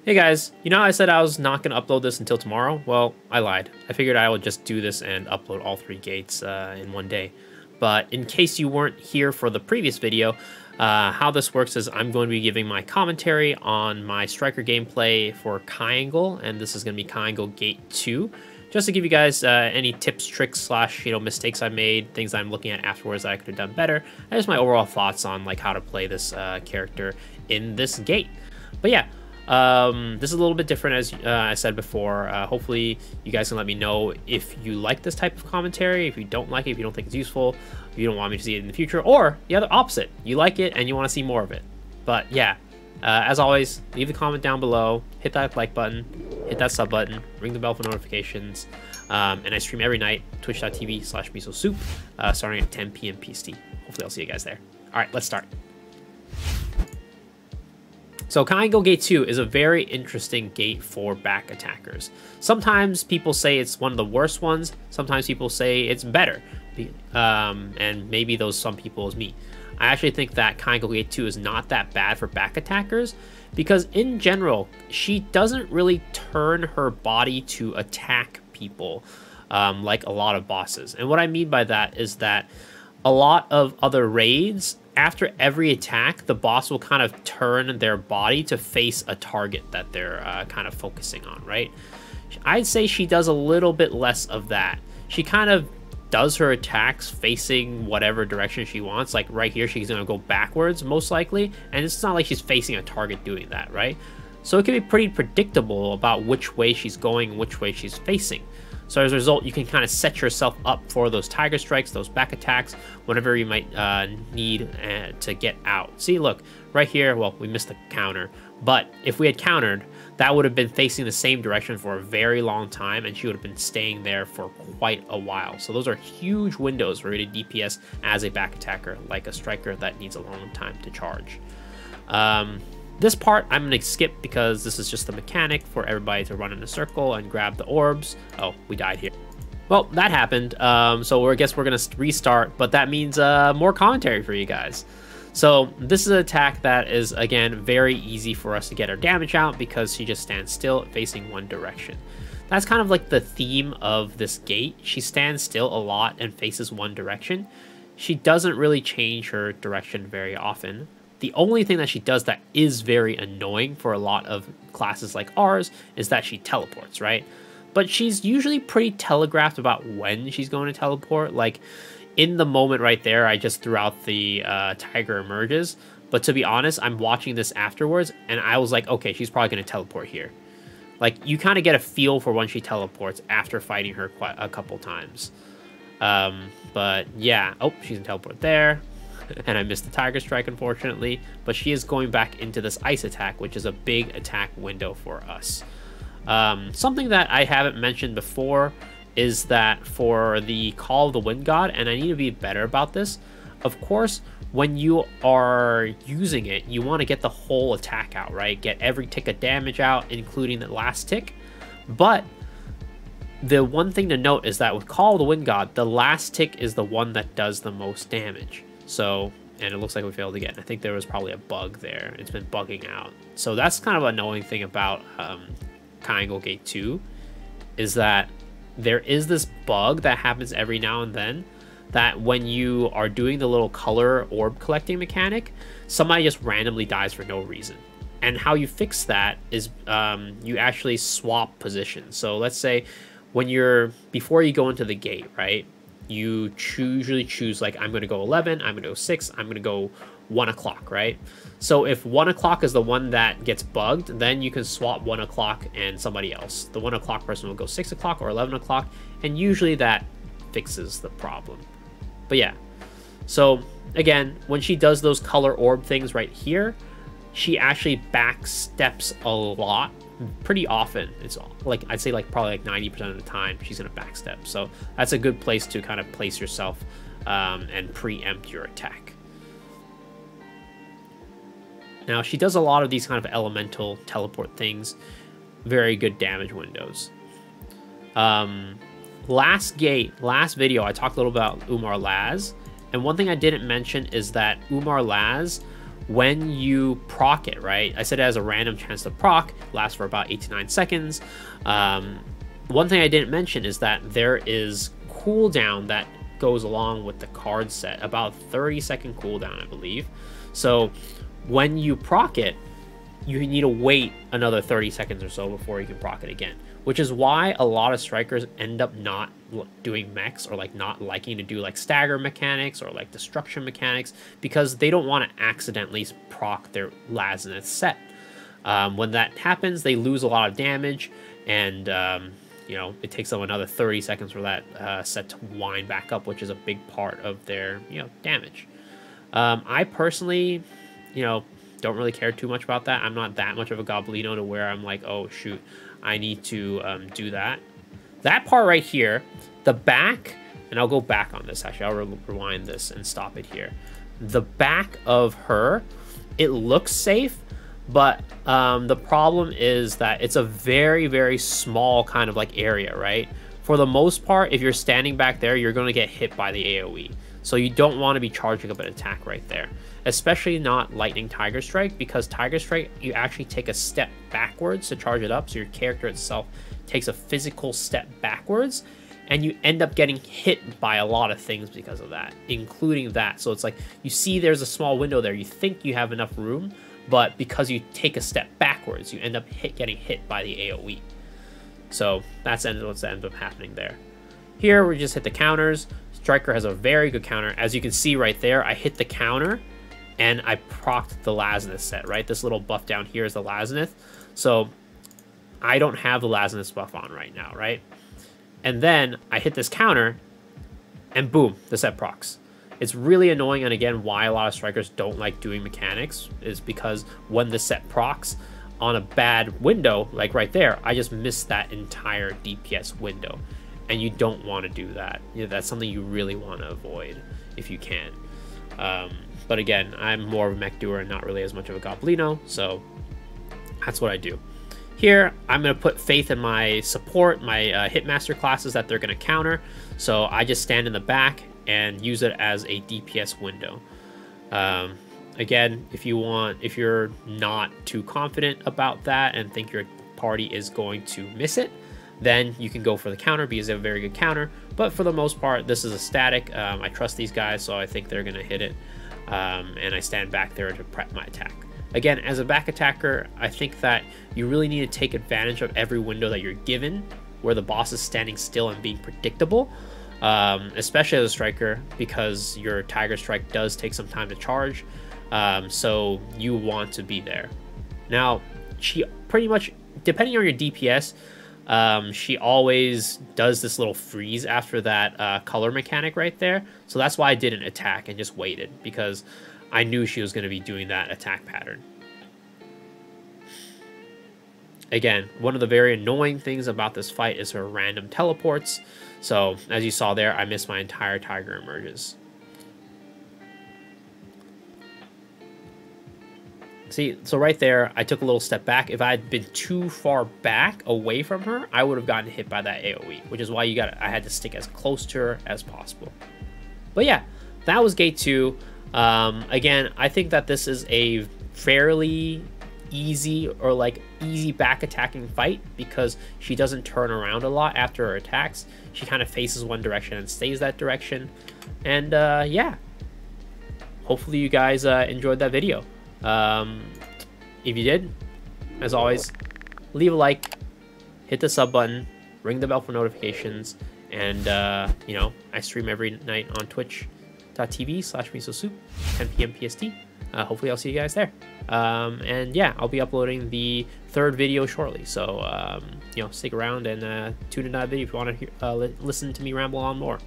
Hey guys, you know how I said I was not going to upload this until tomorrow? Well, I lied. I figured I would just do this and upload all 3 gates in one day. But in case you weren't here for the previous video, how this works is I'm going to be giving my commentary on my Striker gameplay for Kayangel, and this is going to be Kayangel Gate 2. Just to give you guys any tips, tricks, slash, mistakes I made, things I'm looking at afterwards that I could have done better, and just my overall thoughts on like how to play this character in this gate. But yeah. This is a little bit different, as I said before. Hopefully you guys can let me know if you like this type of commentary, if you don't like it, if you don't think it's useful, if you don't want me to see it in the future, or the other opposite, you like it and you want to see more of it. But yeah, as always, leave a comment down below, hit that like button, hit that sub button, ring the bell for notifications, and I stream every night, twitch.tv/misosoup, starting at 10 p.m. PST. Hopefully I'll see you guys there. All right, let's start. So Kayangel Gate 2 is a very interesting gate for back attackers. Sometimes people say it's one of the worst ones, sometimes people say it's better, and maybe some people is me. I actually think that Kayangel Gate 2 is not that bad for back attackers, because in general, she doesn't really turn her body to attack people like a lot of bosses. And what I mean by that is that a lot of other raids, after every attack, the boss will kind of turn their body to face a target that they're kind of focusing on, right? I'd say she does a little bit less of that. She kind of does her attacks facing whatever direction she wants. Like right here, she's going to go backwards, most likely. And it's not like she's facing a target doing that, right? So it can be pretty predictable about which way she's going, which way she's facing. So as a result, you can kind of set yourself up for those tiger strikes, those back attacks, whenever you might need to get out. See, look, right here, well, we missed the counter. But if we had countered, that would have been facing the same direction for a very long time, and she would have been staying there for quite a while. So those are huge windows for you to DPS as a back attacker, like a striker that needs a long time to charge. This part I'm going to skip because this is just the mechanic for everybody to run in a circle and grab the orbs. Oh, we died here. Well, that happened. So I guess we're going to restart, but that means more commentary for you guys. So this is an attack that is, again, very easy for us to get our damage out because she just stands still facing one direction. That's kind of like the theme of this gate. She stands still a lot and faces one direction. She doesn't really change her direction very often. The only thing that she does that is very annoying for a lot of classes like ours is that she teleports, right? But she's usually pretty telegraphed about when she's going to teleport. Like, in the moment right there, I just threw out the tiger emerges. But to be honest, I'm watching this afterwards, and I was like, okay, she's probably going to teleport here. Like, you kind of get a feel for when she teleports after fighting her quite a couple times. But yeah, oh, she's going to teleport there. And I missed the tiger strike, unfortunately, but she is going back into this ice attack, which is a big attack window for us. Something that I haven't mentioned before is that for the Call of the Wind God, and I need to be better about this, of course, when you are using it, you want to get the whole attack out, right? Get every tick of damage out, including the last tick. But the one thing to note is that with Call of the Wind God, the last tick is the one that does the most damage. So, and it looks like we failed again. I think there was probably a bug there. It's been bugging out. So that's kind of an annoying thing about Kayangel Gate 2, is that there is this bug that happens every now and then, that when you are doing the little color orb collecting mechanic, somebody just randomly dies for no reason. And how you fix that is you actually swap positions. So let's say before you go into the gate, right? You usually choose, like, I'm going to go 11, I'm going to go 6, I'm going to go 1 o'clock, right? So if 1 o'clock is the one that gets bugged, then you can swap 1 o'clock and somebody else. The 1 o'clock person will go 6 o'clock or 11 o'clock, and usually that fixes the problem. But yeah, so again, when she does those color orb things right here, she actually back steps a lot. Pretty often. It's like, I'd say like probably like 90% of the time she's gonna backstep. So that's a good place to kind of place yourself and preempt your attack. Now she does a lot of these kind of elemental teleport things. Very good damage windows. Last video I talked a little about Umar Laz, and one thing I didn't mention is that Umar Laz, when you proc it, right? I said it has a random chance to proc, lasts for about 8 to 9 seconds. One thing I didn't mention is that there is cooldown that goes along with the card set, about 30-second cooldown, I believe. So when you proc it, you need to wait another 30 seconds or so before you can proc it again, which is why a lot of strikers end up not doing mechs, or like not liking to do like stagger mechanics or like destruction mechanics, because they don't want to accidentally proc their Lazenith set. When that happens, they lose a lot of damage, and you know, it takes them another 30 seconds for that set to wind back up, which is a big part of their, you know, damage. I personally, you know, don't really care too much about that. I'm not that much of a Goblino to where I'm like, oh shoot, I need to do that. That part right here, the back, and I'll go back on this actually, I'll rewind this and stop it here. The back of her, it looks safe, but the problem is that it's a very, very small kind of like area, right? For the most part, if you're standing back there, you're going to get hit by the AoE. So you don't want to be charging up an attack right there, especially not Lightning Tiger Strike, because Tiger Strike, you actually take a step backwards to charge it up. So your character itself takes a physical step backwards, and you end up getting hit by a lot of things because of that, including that. So it's like, you see there's a small window there. You think you have enough room, but because you take a step backwards, you end up getting hit by the AoE. So that's what's ends up happening there. Here, we just hit the counters. Striker has a very good counter. As you can see right there, I hit the counter and I procced the Lazenith set, right? This little buff down here is the Lazenith. So I don't have the Lazenith buff on right now, right? And then I hit this counter and boom, the set procs. It's really annoying, and again, why a lot of strikers don't like doing mechanics is because when the set procs on a bad window, like right there, I just missed that entire DPS window. And you don't want to do that. You know, that's something you really want to avoid if you can. But again, I'm more of a mech doer and not really as much of a Goblino, so that's what I do. Here, I'm going to put faith in my support, my Hitmaster classes that they're going to counter. So I just stand in the back and use it as a DPS window. Again, if you're not too confident about that and think your party is going to miss it, then you can go for the counter because they have a very good counter. But for the most part, this is a static. I trust these guys, so I think they're going to hit it. And I stand back there to prep my attack. Again, as a back attacker, I think that you really need to take advantage of every window that you're given where the boss is standing still and being predictable, especially as a striker, because your Tiger Strike does take some time to charge. So you want to be there. Now, she pretty much, depending on your DPS, she always does this little freeze after that color mechanic right there. So that's why I didn't attack and just waited, because I knew she was going to be doing that attack pattern. Again, one of the very annoying things about this fight is her random teleports. So as you saw there, I missed my entire Tiger emerges. See, so right there, I took a little step back. If I had been too far back away from her, I would have gotten hit by that AoE, which is why I had to stick as close to her as possible. But yeah, that was Gate 2. Again, I think that this is a fairly easy or like easy back attacking fight because she doesn't turn around a lot after her attacks. She kind of faces one direction and stays that direction. And yeah, hopefully you guys enjoyed that video. If you did, as always, leave a like, hit the sub button, ring the bell for notifications, and you know, I stream every night on twitch.tv/misosoup, 10 p.m. PST. Hopefully I'll see you guys there. And yeah, I'll be uploading the third video shortly, so you know, stick around and tune in that video if you want to listen to me ramble on more.